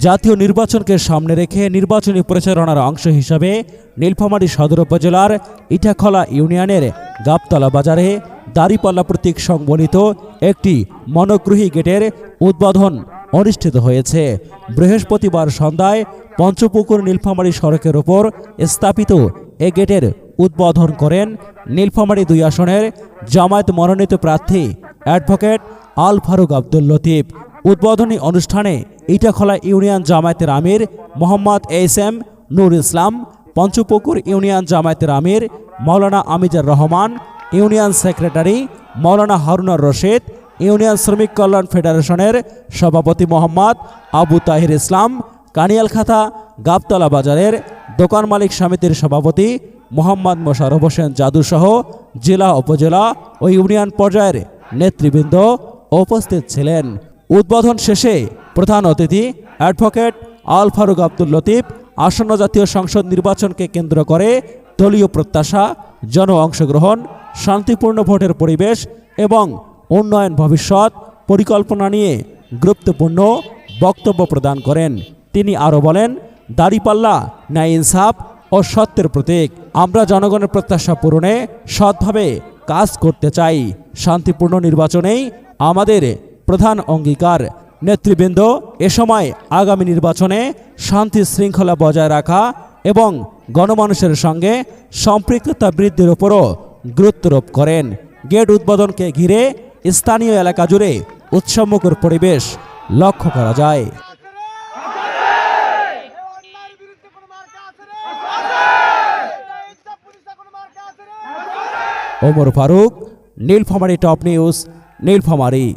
জাতীয় নির্বাচনকে সামনে রেখে নির্বাচনী প্রচারণার অংশ হিসাবে নীলফামারী সদর উপজেলার ইটাখলা ইউনিয়নের গাবতলা বাজারে দাঁড়িপাল্লা প্রতীক সংবলিত একটি মনোগ্রহী গেটের উদ্বোধন অনুষ্ঠিত হয়েছে। বৃহস্পতিবার সন্ধ্যায় পঞ্চপুকুর নীলফামারী সড়কের ওপর স্থাপিত এ গেটের উদ্বোধন করেন নীলফামারী 2 আসনের জামায়াত মনোনীত প্রার্থী অ্যাডভোকেট আল ফারুক আব্দুল লতিফ। উদ্বোধনী অনুষ্ঠানে ইটাখলা ইউনিয়ন জামায়াতের আমির মোহাম্মদ এস.এম. নূর ইসলাম, পঞ্চপুকুর ইউনিয়ন জামায়াতের আমির মাওলানা আমিজার রহমান, ইউনিয়ন সেক্রেটারি মাওলানা হারুনার রশিদ, ইউনিয়ন শ্রমিক কল্যাণ ফেডারেশনের সভাপতি মোহাম্মদ আবু তাহির ইসলাম, কানিয়ালখাতা গাবতলা বাজারের দোকান মালিক সমিতির সভাপতি মোহাম্মদ মোশাররফ হোসেন জাদুসহ জেলা, উপজেলা ও ইউনিয়ন পর্যায়ের নেতৃবৃন্দ উপস্থিত ছিলেন। উদ্বোধন শেষে প্রধান অতিথি অ্যাডভোকেট আল ফারুক আব্দুল লতিফ আসন্ন জাতীয় সংসদ নির্বাচনকে কেন্দ্র করে দলীয় প্রত্যাশা, জন অংশগ্রহণ, শান্তিপূর্ণ ভোটের পরিবেশ এবং উন্নয়ন ভবিষ্যৎ পরিকল্পনা নিয়ে গুরুত্বপূর্ণ বক্তব্য প্রদান করেন। তিনি আরও বলেন, দাঁড়িপাল্লা ন্যায়, ইনসাফ ও সত্যের প্রতীক। আমরা জনগণের প্রত্যাশা পূরণে সৎভাবে কাজ করতে চাই। শান্তিপূর্ণ নির্বাচনেই আমাদের প্রধান অঙ্গীকার। নেতৃবৃন্দ এ সময় আগামী নির্বাচনে শান্তি শৃঙ্খলা বজায় রাখা এবং গণমানুষের সঙ্গে সম্পৃক্ততা বৃদ্ধির উপরও গুরুত্বারোপ করেন। গেট উদ্বোধনকে ঘিরে স্থানীয় এলাকা জুড়ে উৎসবমুখর পরিবেশ লক্ষ্য করা যায়। Omar Faruk, Nilphamari top news, Nilphamari.